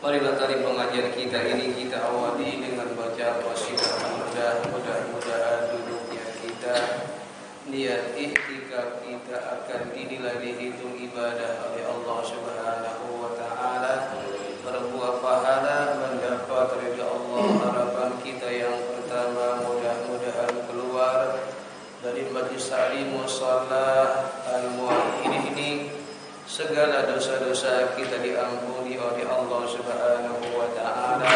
Marilah tadi pengajian kita ini kita awali dengan baca qasidah mudah-mudahan duduknya kita niat ikhtikaf kita akan dinilai dihitung ibadah oleh Allah Subhanahu wa taala, berbuah pahala mendapat ridha Allah. Harapan kita yang pertama mudah-mudahan keluar dari majlis taklim musalla al-muwahhidin ini segala dosa-dosa kita diampuni oleh Allah Subhanahu wa taala,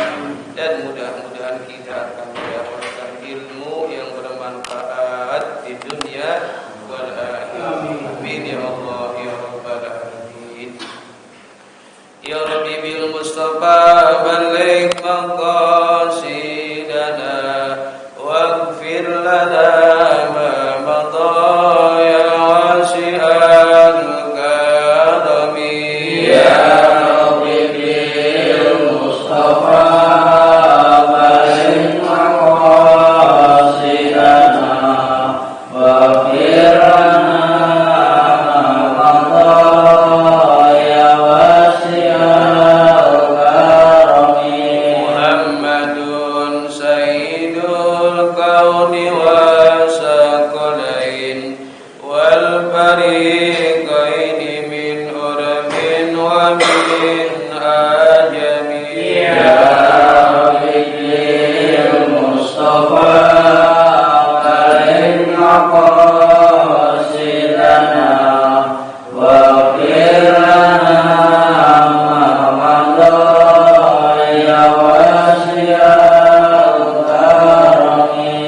dan mudah-mudahan kita akan mendapatkan ilmu yang bermanfaat di dunia wal akhirah. Amin ya Allah ya rabbal alamin. Ya Rabbi bil Mustafa balligh maqasidana waghfir lana ma madha ya wasi'an karami. Ya Rabbi bil Mustafa balligh maqasidana waghfir lana ma madha ya wasi'al karami. Muhammadun sayyidul kauni wasaqalain wal fariqaini min urabin wa min ajami. Ya Rabbi bil Mustafa balligh maqasidana waghfir lana ma madha ya wasi'al karami.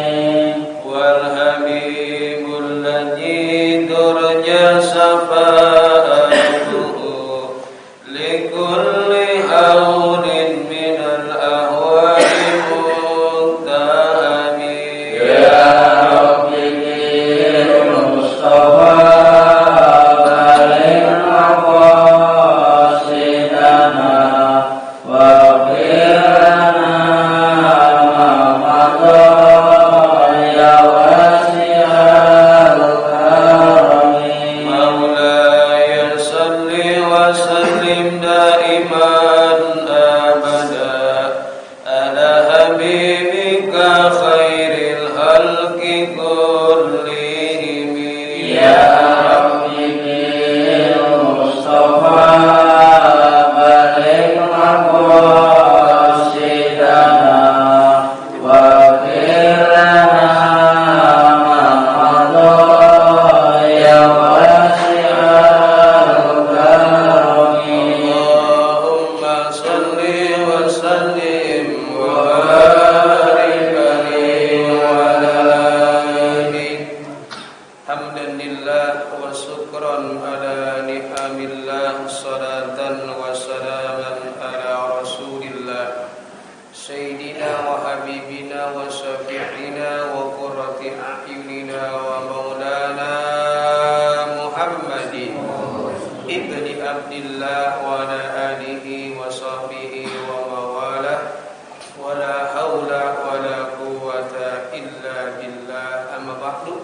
Wal habibul ladzi turja safa'atuhu likulli hawlin minal ahwali muntahami. Ya Rabbi bil Mustafa balligh maqasidana waghfir lana ma madha ya wasi'al karami. Maulaya salli wa sallim daiman abada ala habibika khairil khalqi kullihim. Ya Rabbi bil Mustafa balligh maqasidana waghfir lana ma madha ya wasi'al karami. Allahumma salli wa sallim wa barik alaihi wa ala alihi. Hamdan lillah wa syukran ala ni'amillah, salatan wa salaman ala rasulillah sayyidina wa habibina wa syafi'ina wa qurrati a'yunina wa maulana Muhammadin ibni Abdillah wa ala alihi wa sahbihi wa mawalah wa la hawla wa la quwwata illa billah. Amma ba'du.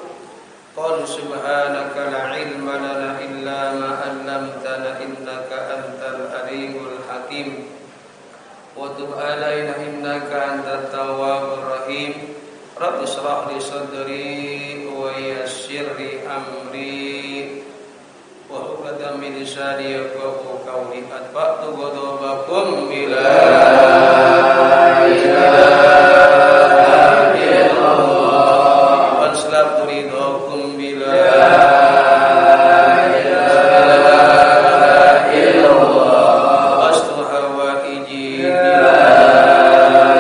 Qul subhanaka la ilma lana illa ma 'allamtana innaka antal alimul hakim. Wa tub alaina innaka antat tawwabur rahim. Rabbi shrah li sadri wa yassir li amri wa uqdam min lisani yafqahu qawli. Atba'tu ghadabakum bila ilaha illallah wa aslabtu ridakum bila ilaha illallah wa astu hawaiji bila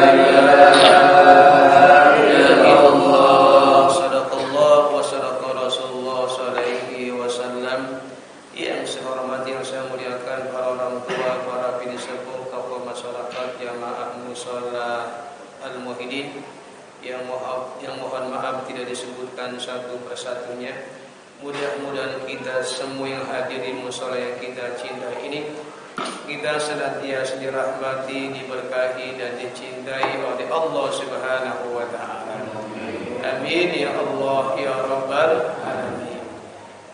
ilaha illallah. Sadaqallah wa sadaqa Rasulullah sallallahu wasallam. Yang saya hormati, yang saya muliakan para orang tua, para bini sepuh, tokoh masyarakat, jamaah musalla al-muwahhidin yang mohon maaf tidak disebutkan satu persatunya. Mudah-mudahan kita semua yang hadir di musalla yang kita cintai ini, kita senantiasa dirahmati, diberkahi dan dicintai oleh Allah Subhanahu wa taala. Amin ya Allah ya rabbal alamin.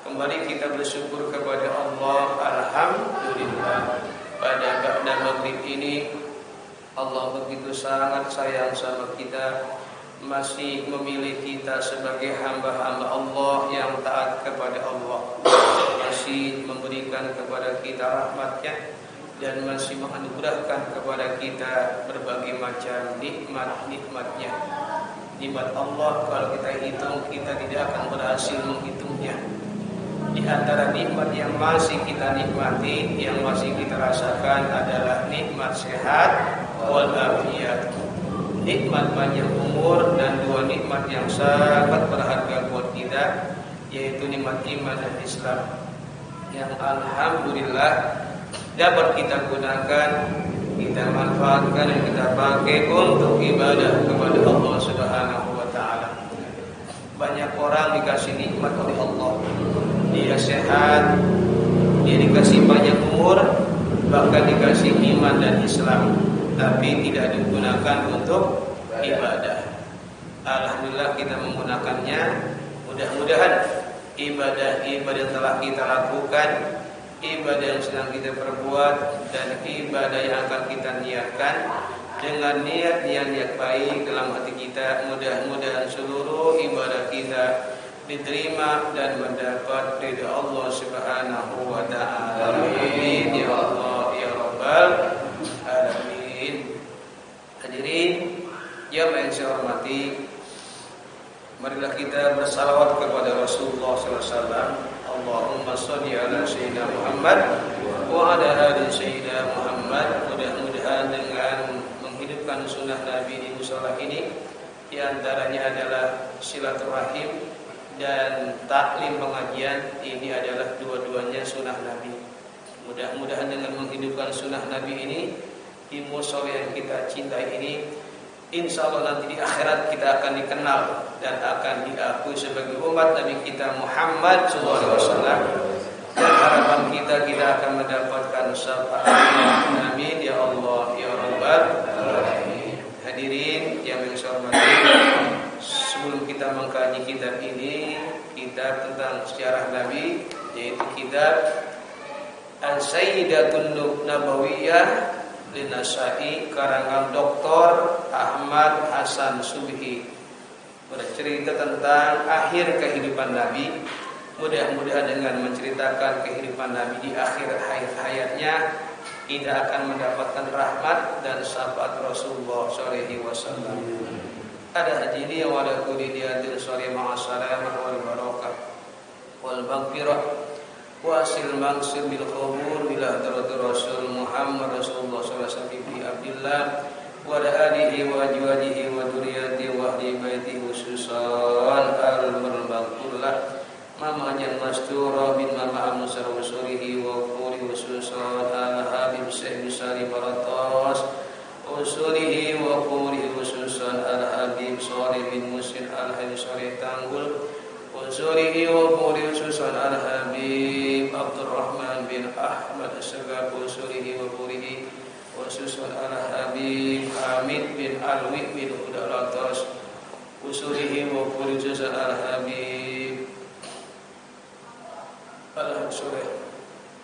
Kembali kita bersyukur kepada Allah, alhamdulillah, pada ba'da maghrib ini Allah begitu sangat sayang sama kita, masih memilih kita sebagai hamba-hamba Allah yang taat kepada Allah, masih memberikan kepada kita rahmat-Nya dan masih menganugerahkan kepada kita berbagai macam nikmat-nikmat-Nya. Nikmat Allah kalau kita hitung kita tidak akan berhasil menghitungnya. Di antara nikmat yang masih kita nikmati, yang masih kita rasakan adalah nikmat sehat wal afiyat, nikmat panjang umur, dan dua nikmat yang sangat berharga buat kita, yaitu nikmat iman dan Islam, yang alhamdulillah dapat kita gunakan, kita manfaatkan dan kita pakai untuk ibadah kepada Allah Subhanahu wa taala. Banyak orang dikasih nikmat oleh Allah. Dia sehat, dia dikasih banyak umur, bahkan dikasih iman dan Islam, tapi tidak digunakan untuk ibadah. Alhamdulillah kita menggunakannya. Mudah-mudahan ibadah yang telah kita lakukan, ibadah yang sedang kita perbuat, dan ibadah yang akan kita niatkan dengan niat baik dalam hati kita, mudah-mudahan seluruh ibadah kita diterima dan mendapat ridha Allah Subhanahu wa taala. Amin ya Allah ya rabbal alamin. Hadirin yang saya hormati, marilah kita bersalawat kepada Rasulullah sallallahu alaihi wasallam. Allahumma shalli ala sayyidina Muhammad wa ala ali sayyidina Muhammad. Mudah-mudahan dengan menghidupkan sunnah Nabi di musala ini, di antaranya adalah silaturahim dan taklim pengajian, ini adalah dua-duanya sunnah Nabi. Mudah-mudahan dengan menghidupkan sunnah Nabi ini di musala yang kita cintai ini, insya Allah nanti di akhirat kita akan dikenal dan akan diakui sebagai umat Nabi kita Muhammad SAW. Dan harapan kita akan mendapatkan syafaat. Amin ya Allah ya Rabbal alamin. Hadirin yang saya hormati, sebelum kita mengkaji kitab ini, kitab tentang sejarah Nabi, yaitu kitab Al-Sayyidatun Nabawiyah Linasai karangan Dr. Ahmad Hasan Subhi, bercerita tentang akhir kehidupan Nabi. Mudah-mudahan dengan menceritakan kehidupan Nabi di akhir hayatnya, kita akan mendapatkan rahmat dan syafaat Rasulullah SAW. Ada hadirin wa la kuliyatil sari ma'asalamah wal barakah wal maghfirah wasil mangsir bil qabul bila hadratir Rasul Muhammad Rasulullah sallallahu alaihi wasallam Abdillah wa alihi wa azwajihi wa dzurriyyatihi wa ahli baitihi khususan al-marmaghfurlah mama jan mastura bin mama amsar usurihi wa quri khususan al-habib sayyid sari baratas usurihi wa quri khususan al-habib sari bin musin al-habib sari tanggul usurihi wa quri khususan al-habib Abdurrahman bin Ahmad as-Sagaf usurihi wa qurihi khususan al-habib Hamid bin Alwi bin Udalatas usurihi wa quri khususan al-habib al-Surah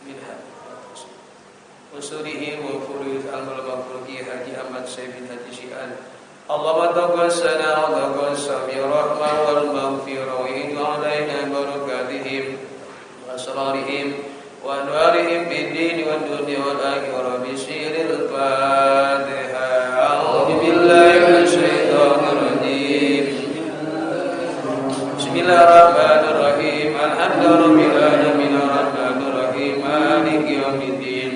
bin Hafiz usurihi wa quri al-Malabaqi Haji Ahmad Sayyid bin Haji Syi'an Allahumma taqassana wa taqassami rahmah wal maghfirah wa alaina barakatihim wa asrarihim wa anwarihim bid din wad dunya wal akhirah bi sirril Fatihah. A'udzu billahi minasy syaithanir rajim. Bismillahirrahmanirrahim. Alhamdulillahirabbil alamin arrahmanir rahim maliki yaumiddin.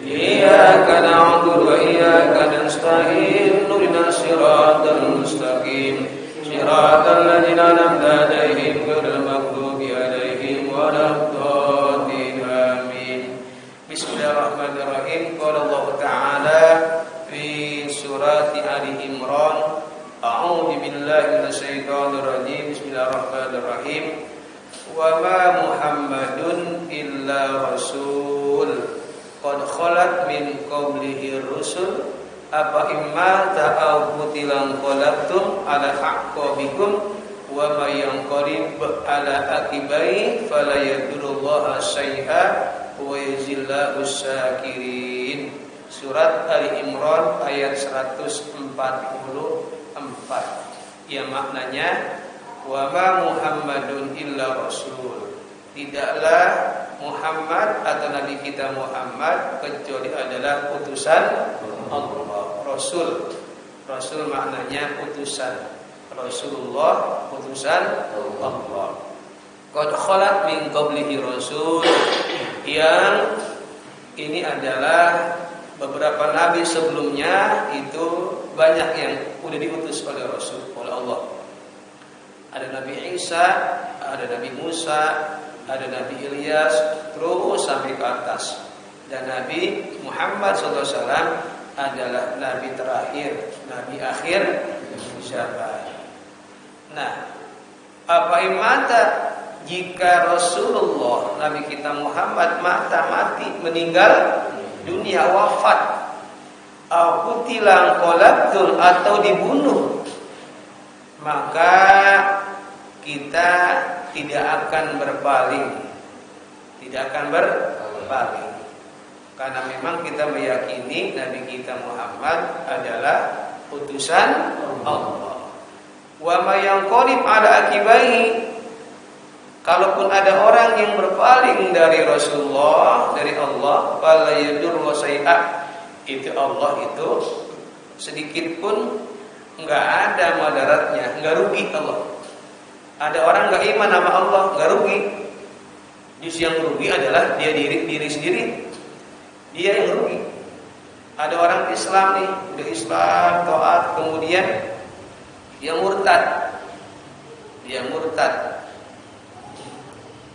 Iyyaka na'budu wa iyyaka nasta'in. Shiratal mustaqim shiratal ladzina an'amta 'alaihim ghairil maghdubi 'alaihim waladdallin amin. Bismillahirrahmanirrahim. Qala Allah Ta'ala fi surati Ali Imran, a'udzu billahi minasyaitonir rajim. Bismillahirrahmanirrahim. Wa ma Muhammadun illa rasul qad khalat min qablihi rusul apa imma ta'au kutilang qalabtum ala aqabikum wa may yanqalib ala aqibai fala yadurullaha syai'a wa yajzillahu syakirin. surat Ali Imran ayat 144. Yang maknanya wa ma Muhammadun illa rasul. Tidaklah Muhammad atau Nabi kita Muhammad kecuali adalah utusan Allah. Rasul. Rasul maknanya utusan. Rasulullah utusan Allah. Qad khalat min qablihi rasul. Yang ini adalah beberapa nabi sebelumnya itu banyak yang sudah diutus oleh Rasul oleh Allah. Ada Nabi Isa, ada Nabi Musa, ada Nabi Ilyas, terus sampai ke atas. Dan Nabi Muhammad SAW adalah Nabi terakhir, Nabi akhir zaman. Nah, apa yang mata jika Rasulullah Nabi kita Muhammad mati meninggal dunia, wafat, qutilan qalatul atau dibunuh, maka kita tidak akan berpaling, karena memang kita meyakini Nabi kita Muhammad adalah utusan Allah. Wa may yanqalib ala akibaihi, kalaupun ada orang yang berpaling dari Rasulullah, dari Allah, fala yadurru syai'a, itu Allah itu sedikit pun enggak ada madaratnya, enggak rugi Allah. Ada orang enggak iman sama Allah, enggak rugi. Justru yang rugi adalah dia diri sendiri. Dia yang rugi. Ada orang Islam nih, udah Islam, taat, kemudian dia murtad.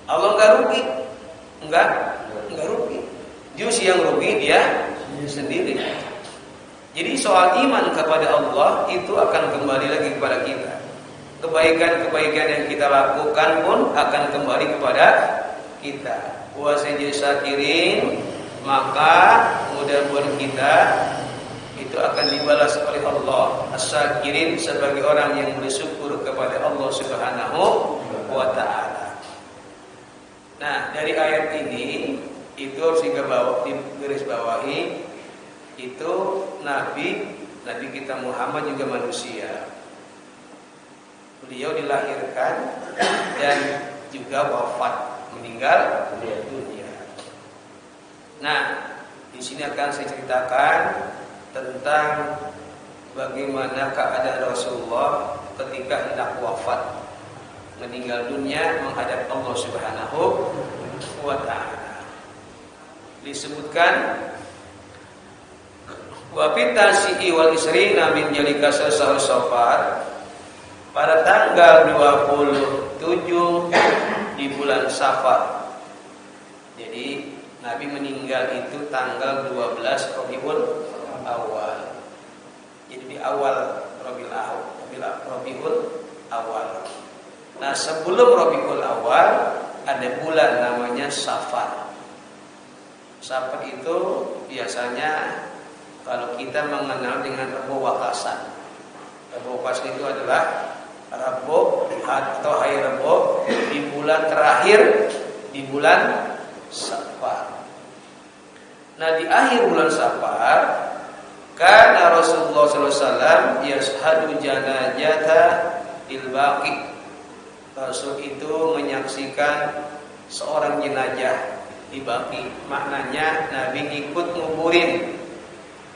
Allah enggak rugi. Enggak rugi. Justru yang rugi dia sendiri. Jadi soal iman kepada Allah itu akan kembali lagi kepada kita. Kebaikan-kebaikan yang kita lakukan pun akan kembali kepada kita. Wa sajasakirin, maka mudah-mudahan kita itu akan dibalas oleh Allah. As-sakirin, sebagai orang yang bersyukur kepada Allah Subhanahu wa taala. Nah, dari ayat ini itu harus digarisbawahi, itu Nabi kita Muhammad juga manusia. Beliau dilahirkan dan juga wafat, meninggal dunia. Nah, di sini akan saya ceritakan tentang bagaimana keadaan Rasulullah ketika hendak wafat, meninggal dunia menghadap Allah Subhanahu wa taala. Disebutkan wa fitasi'i wal isrina min jalika sasal safar, pada tanggal 27 di bulan Safar. Jadi Nabi meninggal itu tanggal 12 Rabiul Awal. Jadi di awal Rabiul Awal. Nah, sebelum Rabiul Awal ada bulan namanya Safar. Safar itu biasanya kalau kita mengenal dengan Rabu Wakasan. Rabu Wakasan itu adalah Rabu atau hari Rabu di bulan terakhir di bulan Safar. Nah, di akhir bulan Safar karena Rasulullah SAW yashhadu janazata il baqi, Rasul itu menyaksikan seorang jenazah di Baqi. Maknanya Nabi ikut nguburin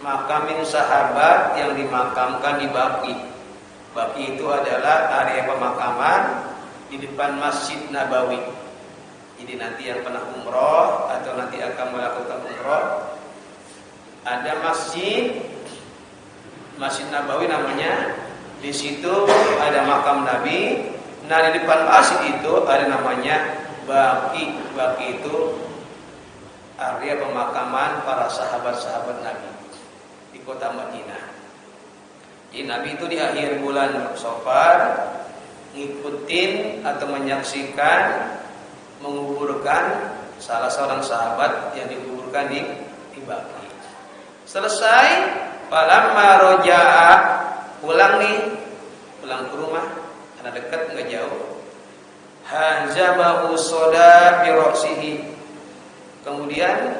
makamin sahabat yang dimakamkan di Baqi. Baqi itu adalah area pemakaman di depan Masjid Nabawi. Jadi nanti yang pernah umroh atau nanti akan melakukan umroh, ada Masjid Nabawi namanya. Di situ ada makam Nabi. Nah, di depan masjid itu ada namanya Baqi. Baqi itu area pemakaman para sahabat-sahabat Nabi di kota Madinah. Jadi Nabi itu di akhir bulan Safar ngikutin atau menyaksikan menguburkan salah seorang sahabat yang dikuburkan di Baqi. Selesai, falamma roja'a, pulang ke rumah, karena dekat enggak jauh. Hanzamahu soda bi ra'sihi. Kemudian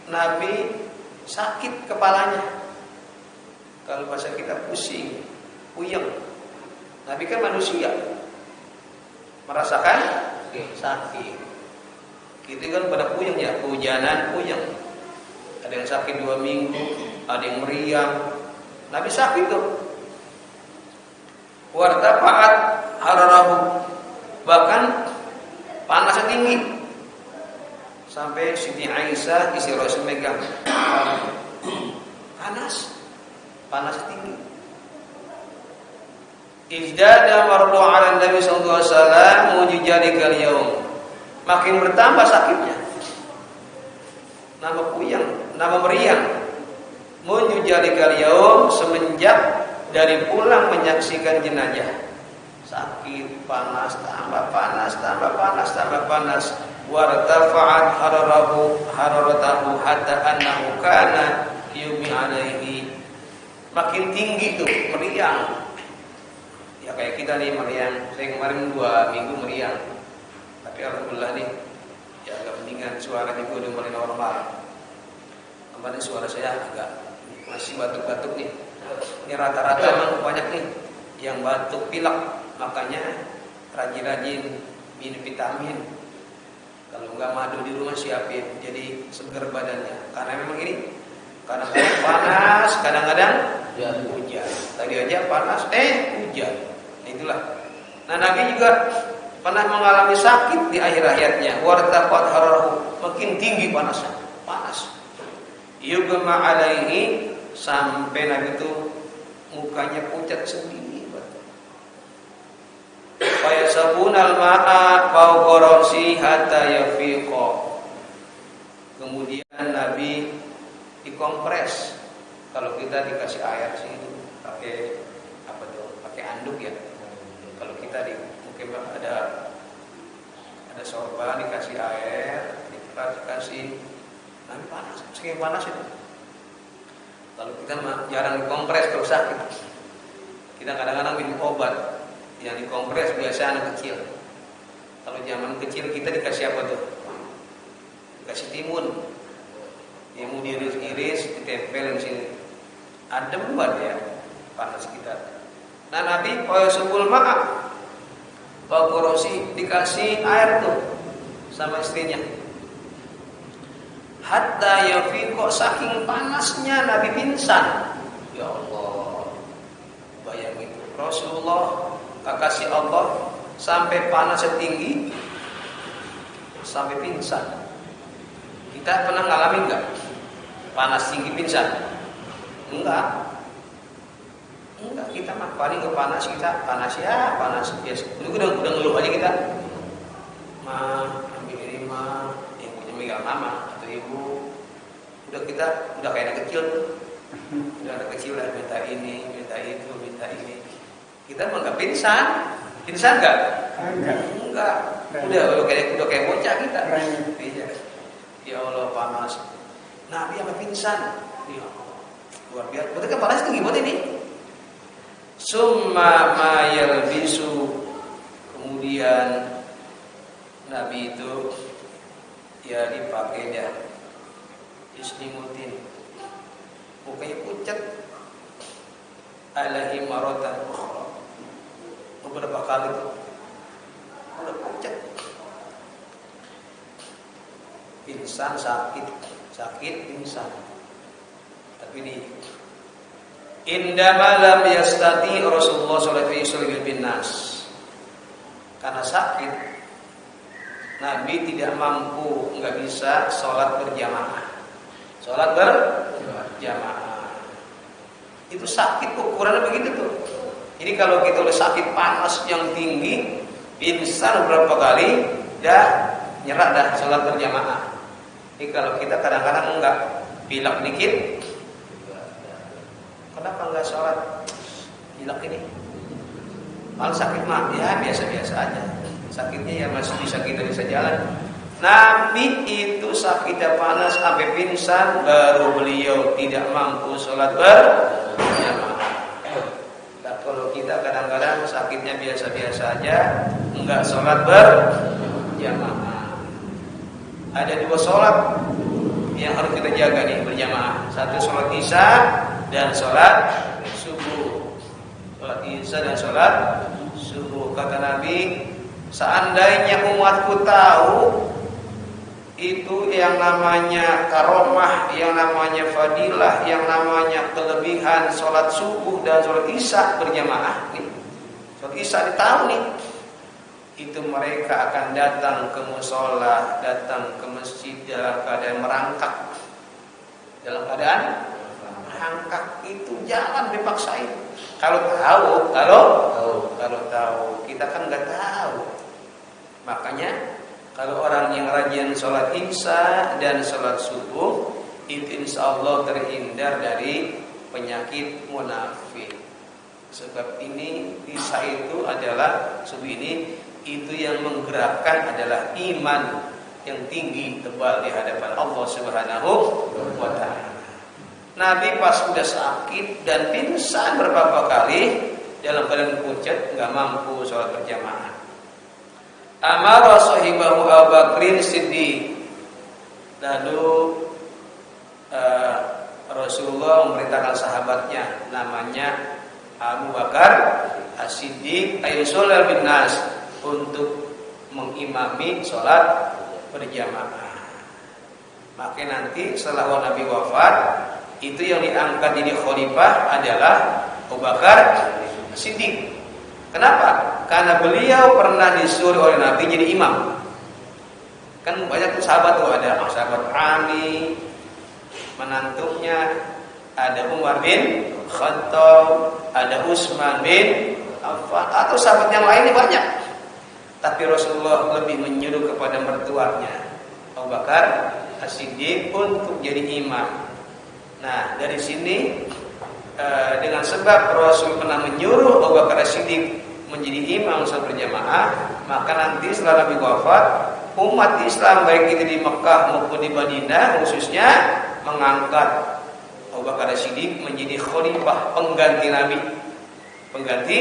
Nabi sakit kepalanya. Kalau bahasa kita pusing, puyeng. Nabi kan manusia, merasakan sakit. Kita kan pada puyeng ya, kehujanan puyeng. Ada yang sakit 2 minggu, ada yang meriang. Nabi sakit tuh. Wartafa'at hararahu, bahkan panasnya tinggi. Sampai Siti Aisyah istri Rasul megang. Panas tinggi. Izdada mardu 'ala Nabi sallallahu alaihi wasallam mujjalikal yaum. Makin bertambah sakitnya. Nama puyeng, nama meriang. Mujjalikal yaum, semenjak dari pulang menyaksikan jenazah. Sakit, panas, tambah panas, tambah panas, tambah panas. Wartafa'at hararatahu hatta annahu kana yumi alaihi. Makin tinggi tuh meriang. Ya kayak kita nih meriang. Saya kemarin 2 minggu meriang. Tapi alhamdulillah nih ya agak mendingan, suaranya juga udah mulai normal. Kemarin suara saya agak masih batuk-batuk nih. Ini rata-rata memang banyak nih yang batuk pilek. Makanya rajin-rajin minum vitamin. Kalau enggak madu di rumah siapin, jadi segar badannya. Karena memang ini kadang-kadang panas, kadang-kadang hujan. Tadi aja panas, hujan. Nah, itulah. Nah, Nabi juga pernah mengalami sakit di akhir hayatnya. Wartafa'at hararahu, makin tinggi panasnya. Panas. Yugma alaihi, sampai Nabi itu mukanya pucat sendiri. Fayasabunal ma'a fawqa ra'si hatta yafiqa. Kemudian Nabi dikompres. Kalau kita dikasih air sih itu pakai apa tuh? Pakai anduk ya. Kalau kita mungkin ada sorban dikasih air, dikasih Nabi panas, saking panas itu. Kalau kita jarang dikompres kalau sakit. Kita kadang-kadang minum obat. Yang dikompres biasa anak kecil. Kalau zaman kecil kita dikasih apa tuh? Dikasih timun. Timun diiris-iris, ditempel di sini. Adem banget ya, panas kita. Nah, Nabi sebul ma'a Pakorosi dikasih air tuh sama istrinya. Hatta yafiqo, saking panasnya Nabi pingsan. Ya Allah, bayang itu Rasulullah kekasih Allah sampai panasnya tinggi sampai pingsan. Kita pernah ngalamin enggak? Panas tinggi pingsan? Enggak, kita mah paling ke panas, kita panas ya panas biasa. Udah ngeluh aja kita. Ambil ini yang punya megang mama atau ibu. Kita udah kayak anak kecil. Udah anak kecil lah, minta ini, minta itu, minta ini. Kita mah nggak pingsan nggak? Enggak. Udah kayak bocah kita. Iya. Ya Allah panas. Nabi sampai pingsan. Ya Allah, luar biasa. Berarti kan panas tinggi banget ini. Summa ma yalbisu, kemudian Nabi itu ya dipakai dia islimutin, mukanya pucat, alaihi maratan ukhra, beberapa kali tuh udah pucat, pingsan, sakit pingsan. Tapi ini indama lam yastati Rasulullah sallallahu alaihi wasallam bin nas, karena sakit Nabi tidak mampu, nggak bisa sholat berjamaah. Sholat berjamaah itu sakit, ukurannya begitu tuh. Jadi kalau kita udah sakit panas yang tinggi, pingsan beberapa kali, dah nyerah dah sholat berjamaah. Jadi kalau kita kadang-kadang enggak, pilek dikit, kenapa enggak sholat? Pilek ini, malah sakit mah ya biasa-biasa aja. Sakitnya ya masih bisa jalan. Nabi itu sakitnya panas sampai pingsan, baru beliau tidak mampu sholat berjamaah. Nah, kalau kita kadang-kadang sakitnya biasa-biasa aja, enggak sholat berjamaah. Ada 2 sholat yang harus kita jaga nih berjamaah. Satu sholat isya dan sholat subuh. Sholat isya dan sholat subuh. Kata Nabi, seandainya umatku tahu itu yang namanya karomah, yang namanya fadilah, yang namanya kelebihan sholat subuh dan sholat isya berjamaah nih. Sholat isya ditahu nih, itu mereka akan datang ke musola, datang ke masjid dalam keadaan merangkak. Dalam keadaan merangkak, itu jangan dipaksain. Kalau tahu, kita kan nggak tahu. Makanya kalau orang yang rajin sholat isya dan sholat subuh, itu insya Allah terhindar dari penyakit munafik. Sebab ini isya itu adalah subuh ini, itu yang menggerakkan adalah iman yang tinggi tebal di hadapan Allah Subhanahu wa Ta'ala. Nabi pas sudah sakit dan pingsan beberapa kali dalam keadaan pucat, nggak mampu sholat berjamaah. Amara sahibahu Abu Bakrin Siddiq. Lalu Rasulullah memerintahkan sahabatnya namanya Abu Bakar As-Siddiq ayusolal bin nas untuk mengimami sholat berjamaah. Maka nanti setelah Nabi wafat, itu yang diangkat jadi khalifah adalah Abu Bakar Siddiq. Kenapa? Karena beliau pernah disuruh oleh Nabi jadi imam. Kan banyak sahabat tuh, ada sahabat Ali, menantunya, ada Umar bin Khattab, ada Utsman bin Affan, atau sahabat yang lainnya banyak. Tapi Rasulullah lebih menyuruh kepada mertuanya Abu Bakar As-Siddiq untuk jadi imam. Nah, dari sini dengan sebab Rasul pernah menyuruh Abu Bakar As-Siddiq menjadi imam sholat berjamaah, maka nanti setelah Nabi wafat, umat Islam baik itu di Mekah maupun di Madinah khususnya mengangkat Abu Bakar As-Siddiq menjadi khalifah, pengganti Nabi. Pengganti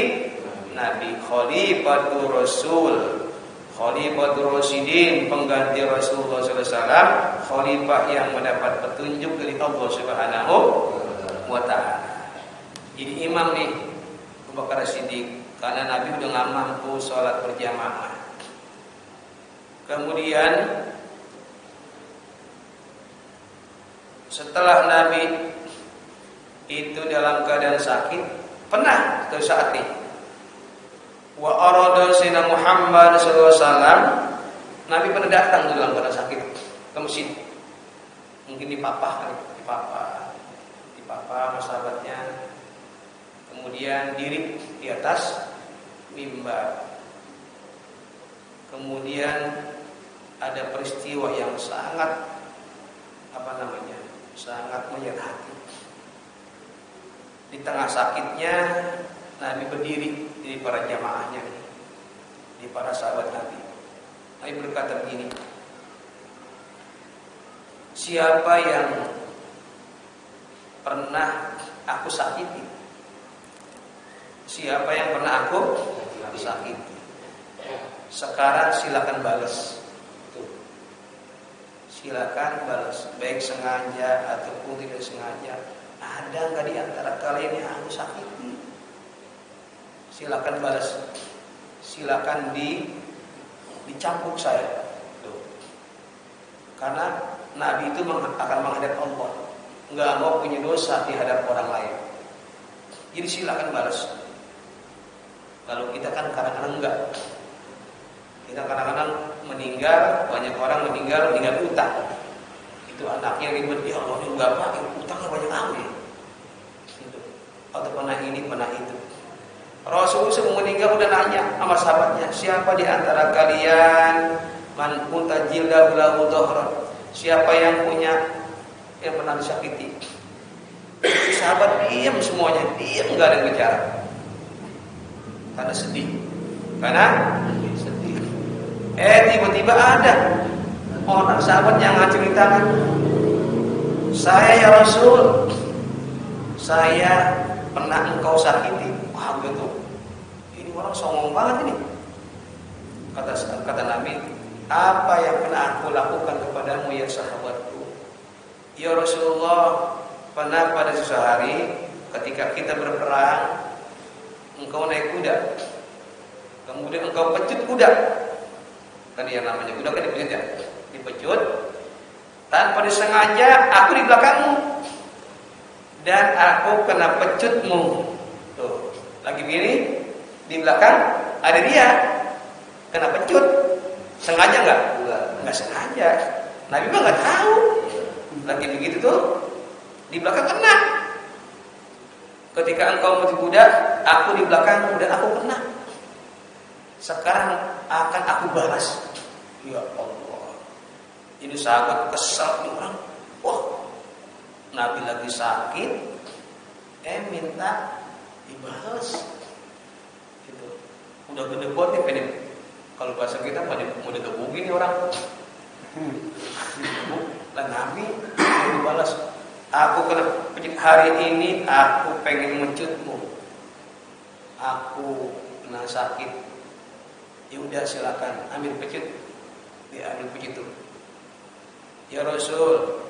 Nabi, khalifatul Rasul, khalifatul Rasidin, pengganti Rasulullah SAW, khalifah yang mendapat petunjuk dari Allah Subhanahu wa Ta'ala. Jadi imam nih Abu Bakar As-Siddiq, karena Nabi udah nggak mampu sholat berjamaah. Kemudian setelah Nabi itu dalam keadaan sakit, pernah suatu saat nih, wa arada Sayyidina Muhammad SAW, Nabi pernah datang dalam keadaan sakit ke masjid, mungkin dipapah sama sahabatnya. Kemudian diri di atas mimbar. Kemudian ada peristiwa yang sangat sangat menyayat hati. Di tengah sakitnya Nabi berdiri di para jamaahnya, di para sahabat Nabi. Nabi berkata begini, siapa yang pernah aku sakiti? Siapa yang pernah aku sakiti? Sekarang silakan balas. Silakan balas, baik sengaja ataupun tidak sengaja. Ada nggak di antara kalian yang aku sakiti? Silakan balas. Silakan dicampur saya. Karena Nabi itu akan menghadap Allah, nggak mau punya dosa di hadap orang lain. Jadi silakan balas. Kalau kita kan kadang-kadang enggak. Kita kadang-kadang meninggal, banyak orang meninggal utang. Itu anaknya ribet, ya Allah ini enggak apa, utangnya banyak amat. Gitu. Atau pernah ini, pernah itu. Rasul sebelum meninggal udah nanya sama sahabatnya, siapa di antara kalian man mutajillahu lahu dhahran? Siapa yang pernah disakiti? Sahabat diam semuanya, diam, enggak ada yang bicara. Karena sedih. Tiba-tiba ada orang sahabat yang ngacungin tangan. Saya ya Rasul, saya pernah engkau sakiti. Wah betul. Ini orang songong banget ini. Kata Nabi, apa yang pernah aku lakukan kepadamu ya sahabatku? Ya Rasulullah, pernah pada suatu hari ketika kita berperang, engkau naik kuda, kemudian engkau pecut kuda. Kan yang namanya kuda kan dipecut ya, dipecut. Tanpa disengaja aku di belakangmu dan aku kena pecutmu. Tuh, lagi begini di belakang ada dia kena pecut. Sengaja nggak? Nggak sengaja. Nabi mah nggak tahu. Lagi begitu tuh di belakang kena. Ketika engkau mencuri kuda, aku di belakang dan aku kena. Sekarang akan aku balas. Ya Allah. Ini sahabat kesal nih orang. Wah, Nabi lagi sakit, minta dibalas. Gitu. Udah gede banget nih pengen. Kalau bahasa kita mau digebukin nih orang. Lah Nabi dibalas. Aku kena pecut hari ini, aku pengen mencutmu. Aku kena sakit. Ya udah silakan ambil pecut. Dia ambil pecut itu. Ya Rasul,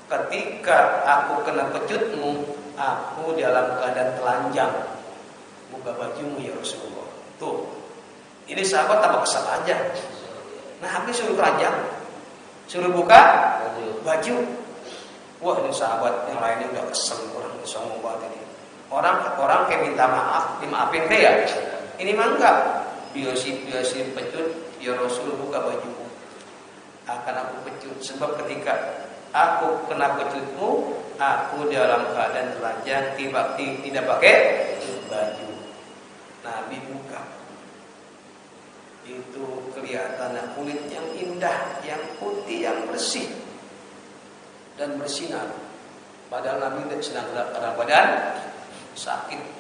ketika aku kena pecutmu, aku dalam keadaan telanjang. Buka bajumu ya Rasulullah. Tuh, ini sahabat tambah kesal aja. Nah, habis suruh telanjang, suruh buka baju. Wah, ini sahabat yang lainnya udah kesel, orang sombong banget ini. Orang kayak minta maaf, dimaafin kayak. Ini mah enggak. Biasa pecut, ya Rasul buka bajumu. Akan aku pecut, sebab ketika aku kena pecutmu, aku dalam keadaan telanjang, tidak pakai baju. Nabi buka, itu kelihatan kulit yang indah, yang putih, yang bersih dan bersinar. Padahal Nabi sedang dalam keadaan sakit.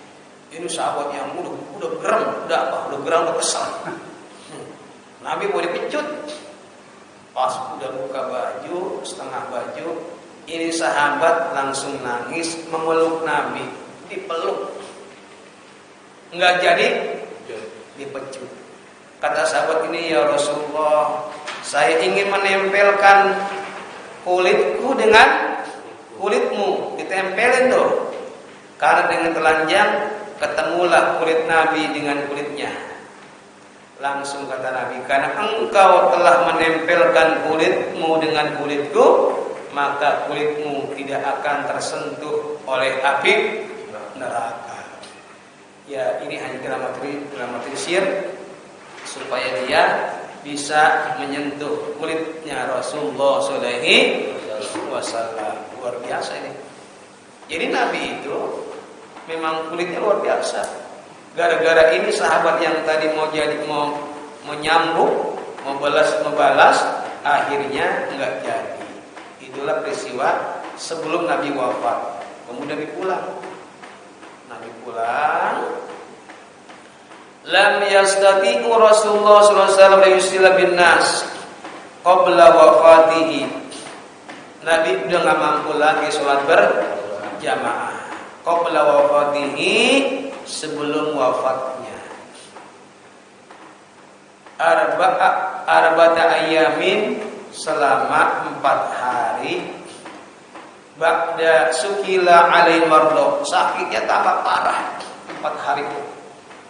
Ini sahabat yang udah geram, udah kesal. Nabi mau dipecut. Pas udah buka baju, setengah baju, ini sahabat langsung nangis memeluk Nabi, dipeluk. Enggak jadi dipecut. Kata sahabat ini, ya Rasulullah, saya ingin menempelkan kulitku dengan kulitmu, ditempelin tuh. Karena dengan telanjang ketemulah kulit Nabi dengan kulitnya. Langsung kata Nabi, karena engkau telah menempelkan kulitmu dengan kulitku, maka kulitmu tidak akan tersentuh oleh api neraka. Ya, ini hanya dramatisir supaya dia bisa menyentuh kulitnya Rasulullah Sallallahu Alaihi Wasallam. Luar biasa ini. Jadi Nabi itu memang kulitnya luar biasa. Gara-gara ini sahabat yang tadi mau menyambung, mau balas, akhirnya enggak jadi. Itulah peristiwa sebelum Nabi wafat. Kemudian Nabi pulang. Lam yastati'u Rasulullah sallallahu alaihi wasallam yusila bin nas qabla wafatihi. Nabi udah enggak mampu lagi sholat berjamaah. Qabla wafatihi, sebelum wafatnya. Arba'ata ayamin, selama 4 hari. Ba'da sukila alai mardo, sakitnya tambah parah 4 hari itu.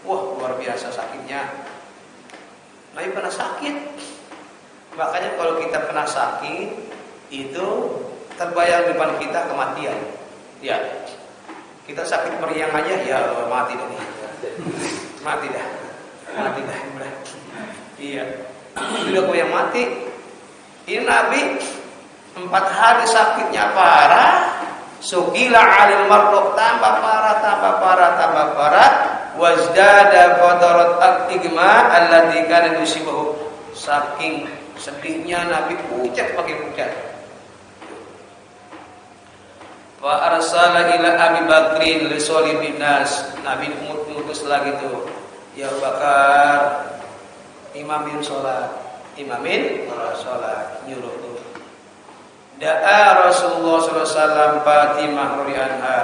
Wah, luar biasa sakitnya. Nabi pernah sakit. Makanya kalau kita pernah sakit, itu terbayang depan kita kematian. Ya, kita sakit meriang aja, ya mati dah. Mati dah. Iya. Sudah kau yang mati. Ini Nabi 4 hari sakitnya parah. Sugila alil marluk, tambah parah. Wazdada qadarat al-igma allati kana yusibuhu. Saking sedihnya Nabi pucat pakai pucat. Wa arsala ila Abi Bakrin li sholibin nas. Nabi mengutus lagi tuh, ya Abu Bakar, imamin sholat, nyuruh tuh. Da'a Rasulullah sallallahu alaihi wasallam Fatimah radhiyallahu anha.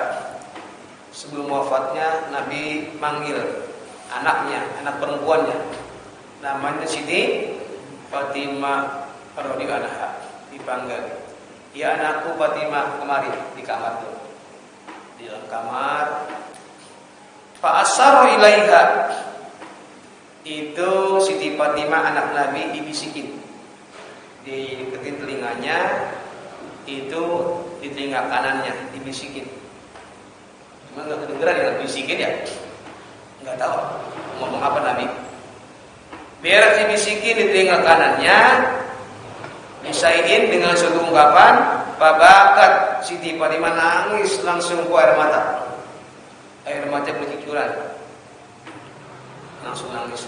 Sebelum wafatnya Nabi manggil anaknya, anak perempuannya, namanya Siti Fatimah radhiyallahu anha, dipanggil. Ya anakku Fatimah, kemari di kamar tuh. Di dalam kamar. Fa asarra ilaiha. Itu Siti Fatimah anak Nabi dibisikin. Diketin telinganya, itu di telinga kanannya dibisikin. Cuma nggak kedengeran yang dibisikin ya. Nggak tahu ngomong apa Nabi. Biar dibisikin di telinga kanannya, disaiin dengan suatu ungkapan, babakat. Siti Fatimah nangis langsung ke air mata. Air mata bercucuran. Langsung nangis.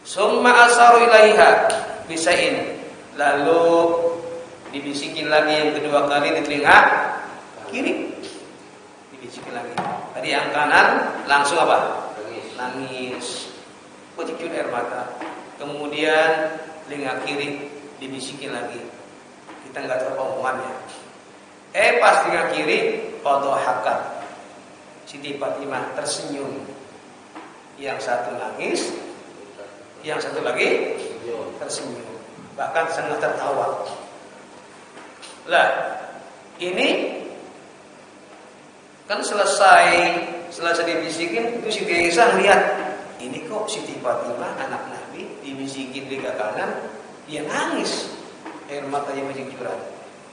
Summa asaru ilaiha bisain. Lalu dibisikin lagi yang kedua kali di telinga kiri. Dibisikin lagi. Tadi yang kanan langsung apa? Nangis. Bercucur air mata. Kemudian telinga kiri dibisikin lagi. Kita nggak tahu omongannya. Pas telinga kiri fadhahakat. Siti Fatimah tersenyum. Yang satu nangis, yang satu lagi tersenyum. Bahkan sangat tertawa. Lah, ini kan selesai dibisikin, itu Siti Aisyah lihat, ini kok Siti Fatimah anak Nabi dibisikin di kanan, dia nangis, air matanya bercucuran.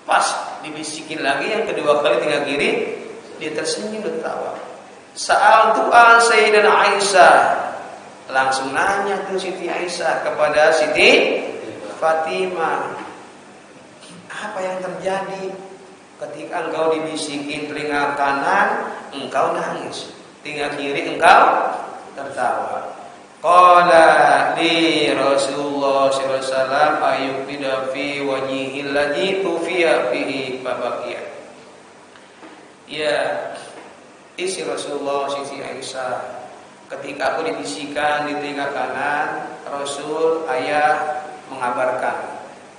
Pas dibisikin lagi yang kedua kali tinggal kiri, dia tersenyum dan tertawa. Sa'al tu'an Sayyidan Aisyah, langsung nanya tuh Siti Aisyah kepada Siti Fatimah, apa yang terjadi ketika engkau dibisikin telinga kanan engkau nangis, telinga kiri engkau tertawa? Qala li Rasulullah sallallahu alaihi wasallam ayyubida fi wajhil ladzi tufiya fihi babaqiya. Ya, isi Rasulullah Siti Aisyah, ketika aku dibisikan di telinga kanan, Rasul ayah mengabarkan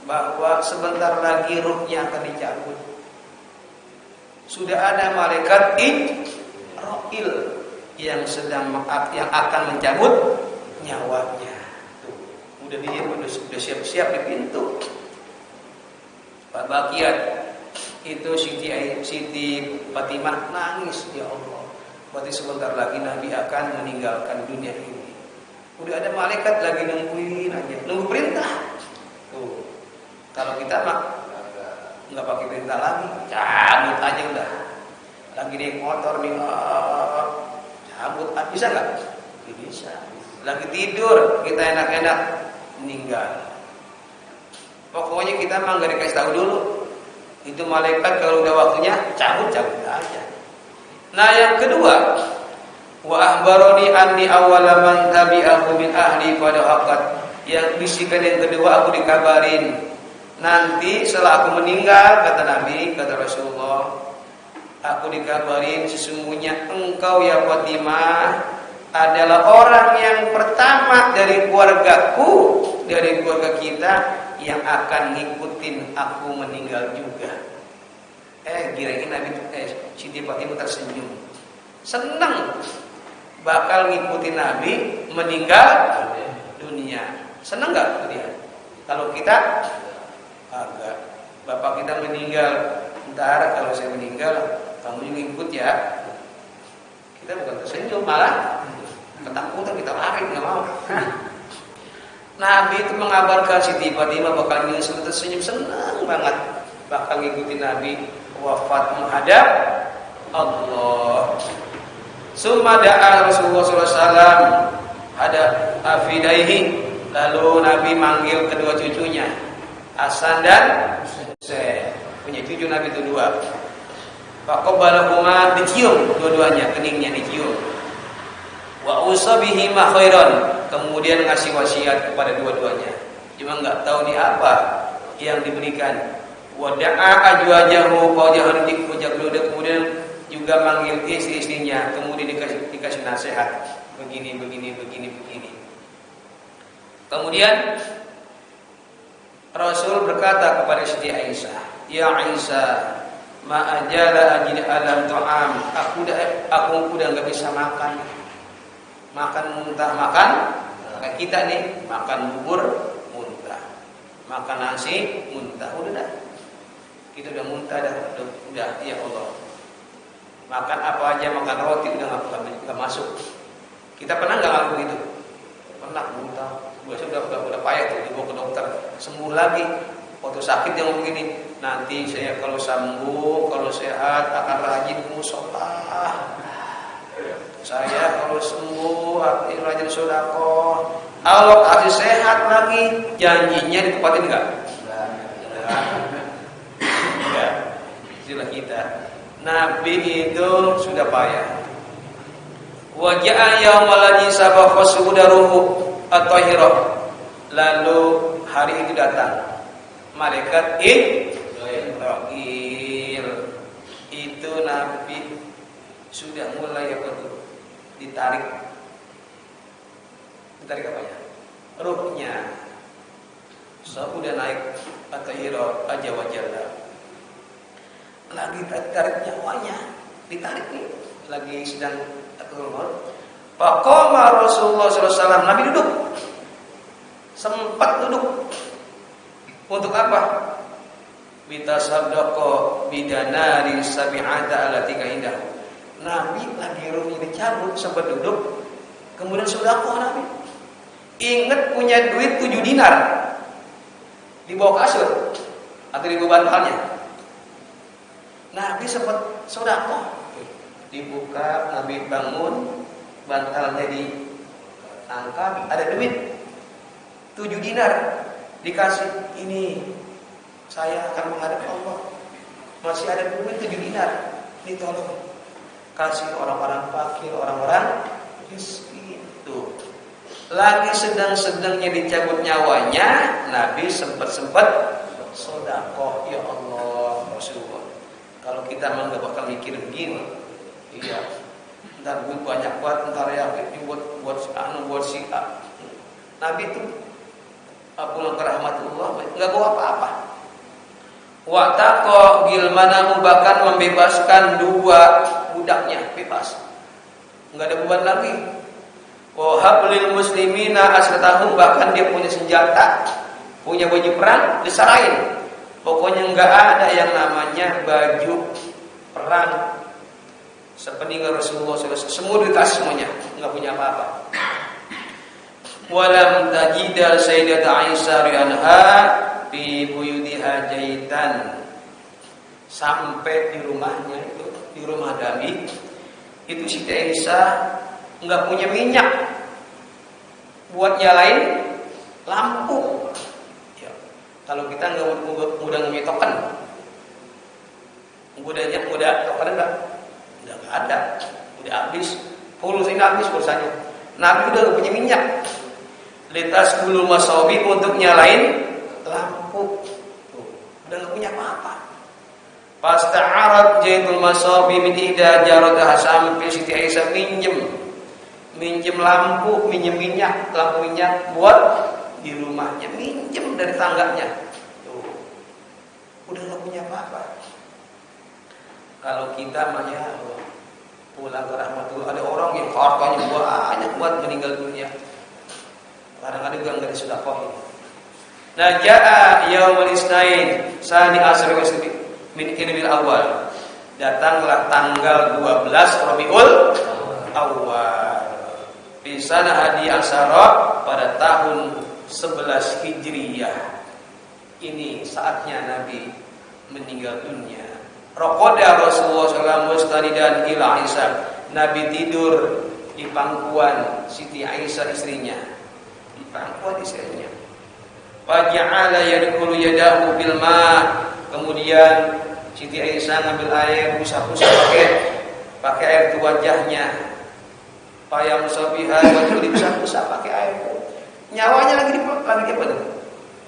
bahwa sebentar lagi ruhnya akan dicabut. Sudah ada malaikat Israil yang akan mencabut nyawanya. Tuh, udah siap-siap di pintu. Pak Bakiat itu Siti Fatimah nangis, ya Allah. Berarti sebentar lagi Nabi akan meninggalkan dunia ini. Udah ada malaikat lagi nungguin aja, nunggu perintah. Tuh, kalau kita mah nggak pakai perintah lagi, cabut aja udah. Lagi naik motor nih, cabut, bisa nggak? Bisa. Lagi tidur, kita enak-enak meninggal. Pokoknya kita mah nggak dikasih tahu dulu. Itu malaikat kalau udah waktunya cabut aja. Nah yang kedua, wa akhbaroni anni awwala man tabi'ahu min ahli fadhaqat. Yang bisikan yang kedua aku dikabarin, nanti setelah aku meninggal, kata Nabi, kata Rasulullah, aku dikabarin sesungguhnya engkau ya Fatimah adalah orang yang pertama dari keluargaku, dari keluarga kita yang akan ngikutin aku meninggal juga. Kira-kira Nabi Siti Fatimah tersenyum, senang bakal ngikutin Nabi meninggal dunia. Senang nggak dia? Kalau kita agak, bapak kita meninggal, ntar kalau saya meninggal kamu juga ikut ya. Kita bukan tersenyum, malah ketakutan, kita lari, nggak mau. Nabi itu mengabarkan Siti Fatimah bakal tersenyum, senang banget bakal ngikutin Nabi wafat menghadap Allah. Summa da'a Rasulullah SAW hadap afidaihi. Lalu Nabi manggil kedua cucunya, Hasan dan Husain. Punya cucu Nabi itu dua. Faqabbalahuma, dicium dua-duanya, keningnya dicium. Wa usabihima khairan, kemudian ngasih wasiat kepada dua-duanya. Cuma nggak tahu di apa yang diberikan. Wa da'a ajwajahu fawjahan kemudian juga manggil istri-istrinya, kemudian dikasih nasihat. Begini. Kemudian Rasul berkata kepada Siti Aisyah, ya Aisyah, ma ajala ajli alam ta'am, aku udah nggak bisa makan muntah, kayak kita nih makan bubur muntah, makan nasi muntah, udah dah. Kita udah muntah udah ya Allah. Makan apa aja, makan roti udah nggak masuk. Kita pernah nggak ngelakuin itu? Pernah muntah. Biasanya udah payah tuh, dibawa ke dokter, sembuh lagi. Waktu sakit dia ngomong gini, nanti saya kalau sembuh, kalau sehat akan rajin musolah. Saya kalau sembuh akan rajin sedekah. Allah kasih sehat lagi, janjinya ditepatin enggak? Ya, itulah kita. Nabi itu sudah payah. Wa ja'a yaumal ladzi sabaqa sudaruhu at-tahira. Lalu hari itu datang malaikat Israil. Itu Nabi sudah mulai ditarik apanya? Ruhnya. Sudah naik at-tahira aja wajalla. Lagi tarik nyawanya, ditarik nih, lagi sedang atur. Faqama Rasulullah SAW, Nabi duduk, sempat duduk. Untuk apa? Bitasaddaqa bidanarin sabi'ata allati indah. Nabi lagi ruhnya dicabut, sempat duduk, kemudian sedekah Nabi. Ingat punya duit 7 dinar di bawah kasur atau di bawah bantalnya. Nabi sempat sedekah. Dibuka, Nabi bangun, bantalnya diangkat, ada duit 7 dinar. Dikasih, ini saya akan menghadap Allah, masih ada duit 7 dinar, ini tolong kasih orang-orang fakir, orang-orang miskin. Tuh, lagi sedang-sedangnya dicabut nyawanya, Nabi sempat-sempat sedekah. Ya Allah, Rasulullah, kalau kita nggak bakal mikir begini, iya, ntar duit banyak buat, ntar ya buat si A. Nabi itu pulang ke rahmatullah, nggak bawa apa-apa. Wa taqa gilmanahu, bahkan membebaskan 2 budaknya, bebas, nggak ada beban lagi. Wa hablil muslimina asratahum, bahkan dia punya senjata, punya baju perang, diserahin. Pokoknya nggak ada yang namanya baju perang sepeninggal Rasulullah SAW. Semua ditas semuanya, nggak punya apa-apa. Walam tajidal Sayyidat Aisyah rianha fi buyutiha jaitan. Sampai di rumahnya itu, di rumah Nabi itu Siti Aisyah nggak punya minyak buat nyalain lampu. Ya, kalau kita nggak mudah ngenyetokan, mudah tokan enggak ada, udah habis, pulsa habis pulsanya. Nabi udah nggak punya minyak. Litas bulu masawi, untuk nyalain lampu. Tuh, udah nggak punya apa-apa. Fasta'arat jaitul masawi min ihda jaratah, sampai Siti Aisyah minjem lampu, minjem minyak, lampu minyak buat di rumahnya, minjem dari tangganya. Tuh, udah nggak punya apa-apa. Kalau kita mah pulang ke rahmatullah, ada orang yang hartanya banyak buat meninggal dunia, kadang-kadang juga nggak disedekahin. Nah, jaa yaumul isnain sani asri min Rabiul Awal. Datanglah tanggal 12 Rabiul Awal. Di sana hadi asyara, pada tahun 11 Hijriyah. Ini saatnya Nabi meninggal dunia. Raqada Rasulullah sallallahu alaihi wasallam ila Aisyah. Nabi tidur di pangkuan Siti Aisyah istrinya. Di pangkuan istrinya. Faja'ala yadkhulu yadahu bil ma'. Kemudian Siti Aisyah ngambil air, usap-usap pakai air di wajahnya. Payam sabiha wajah diusap-usap pakai air. Nyawanya lagi apa tuh?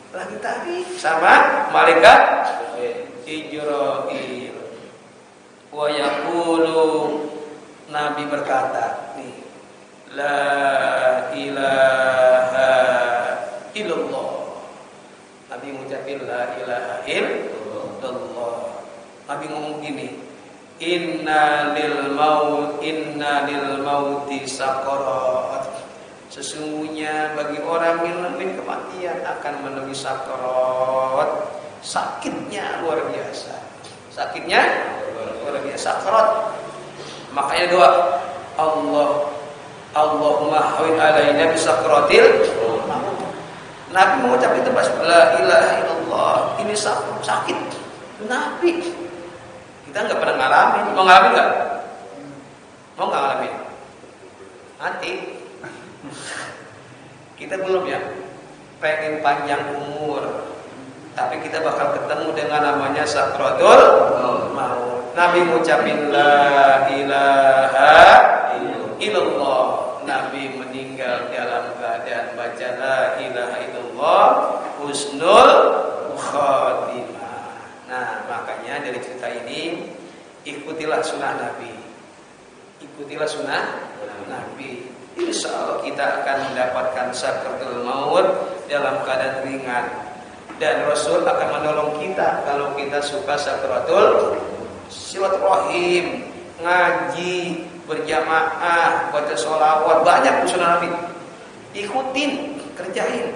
Lagi tadi sama malaikat Jibril. Wa yaqulu, Nabi berkata, nih, la ilaha illallah. Nabi mengucapkan la ilaha illallah. Nabi ngomong gini, inna lil mauti sakarat. Sesungguhnya bagi orang yang menemui kematian akan menemui sakarat. Sakitnya luar biasa. Sakitnya luar biasa, sakarat. Makanya doa Allahumma hawin alaina bisakratil maut. Nabi mengucap itu pas la ilaha illallah. Ini sakit. Nabi. Kita enggak pernah ngalamin. Mau ngalamin enggak? Mau enggak ngalamin? Nanti. Kita belum ya. Pengen panjang umur. Tapi kita bakal ketemu dengan namanya sakratul maut. Nabi mengucapin la ilaha illallah. Nabi meninggal dalam keadaan baca la ilaha illallah husnul khatimah. Nah, makanya dari cerita ini ikutilah sunnah Nabi. Ikutilah sunnah Nabi. Insya Allah kita akan mendapatkan sakratul maut dalam keadaan ringan. Dan Rasul akan menolong kita kalau kita suka sakratul silaturahim, ngaji, berjamaah, baca sholawat, banyak sunnah Nabi. Ikutin, kerjain.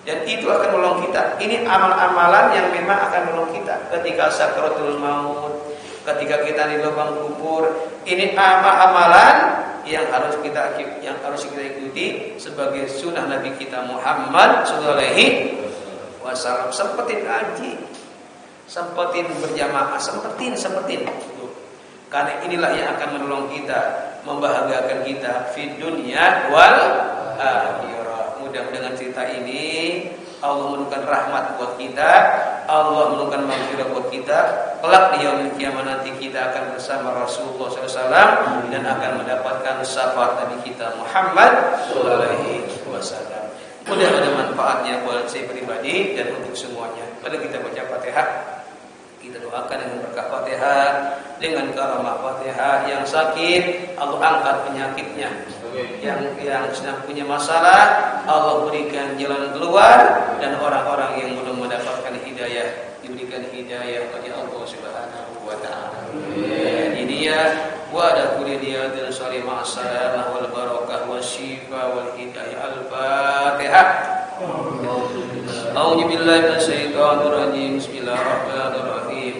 Dan itu akan menolong kita. Ini amal-amalan yang memang akan menolong kita ketika sakratul maut, ketika kita di lubang kubur. Ini amal-amalan yang harus kita ikuti sebagai sunnah Nabi kita Muhammad sallallahu alaihi wasallam. Sempetin ngaji, sempetin berjamaah, sempetin. Karena inilah yang akan menolong kita, membahagiakan kita di dunia wal akhirah. Mudah-mudahan cerita ini Allah menurunkan rahmat buat kita, Allah menurunkan maghfirah buat kita. Kelak di yaumil kiamah nanti kita akan bersama Rasulullah SAW dan akan mendapatkan syafaat Nabi kita Muhammad sallallahu alaihi wasallam. Mudah ada manfaatnya buat saya pribadi dan untuk semuanya. Pada kita baca Fatihah, kita doakan dengan berkah Fatihah, dengan karamah Fatihah. Yang sakit Allah angkat penyakitnya, yang sedang punya masalah Allah berikan jalan keluar, dan orang-orang yang belum mendapatkan hidayah diberikan hidayah oleh Allah Subhanahu wa taala. Ini dia wa ala kulli diyatin shalih ma'assalamah wal barakah wasyifa wal hidayah. Al-Fatihah. A'udzu billahi minasyaitonir rajim. Bismillahirrahmanirrahim.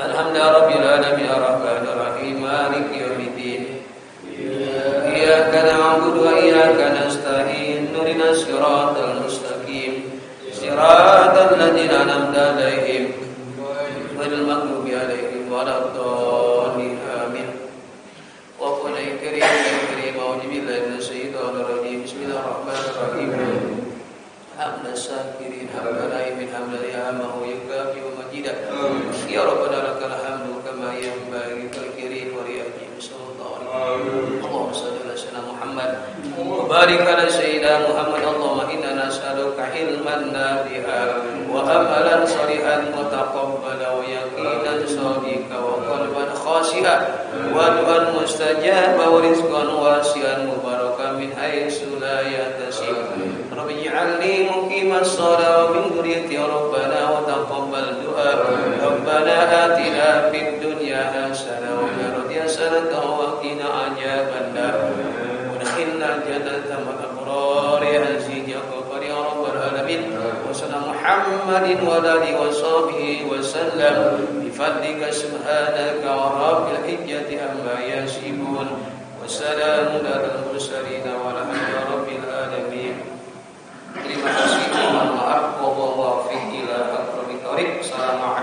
Alhamdulillahirabbil alamin arrahmanir rahim maliki yaumiddin. Iyyaka na'budu wa iyyaka nasta'in. Ihdinas siratal mustaqim. Siratal ladzina an'amta 'alaihim ghairil maghdubi 'alaihim waladdallin. Amin. Wa qul ya karim a'udzu billahi minasyaitonir rajim. Bismillahirrahmanirrahim. Hamdan syakirin hamdan naimin hamdan ya'mahu yukafi wa majidah. Ya Rabbana lakal hamdu kama yanbaghi lil karim wa li ajim sallallahu alaihi. Allahumma shalli ala sayyidina Muhammad wa barik ala sayyidina Muhammad. Allahumma inna nas'aluka ilman nafi'an wa amalan shalihan mutaqabbala wa yaqinan shadiqan wa qalban khashi'an wa du'an mustajaba wa rizqan wasi'an mubarakan min haitsu la yahtasib. Rabbi ij'alni muqimas shalah wa min dhurriyyati rabbana wa taqabbal du'a. Rabbana atina fid dunya hasanah wa fil akhirati hasanah wa qina adzabannar. Udkhilna jannata ma'al abrar ya aziz ya ghafar ya rabbal alamin. Wa sallallahu Muhammadin wa alihi wa sahbihi wa sallam bi fadlika subhanaka wa rabbil izzati amma yasifun wa salamun alal mursalin walhamdulillahi rabbil alamin. Terima kasih. Mohon maaf. Wallahu a'lam. Ila aqrabit thoriq. Assalamualaikum.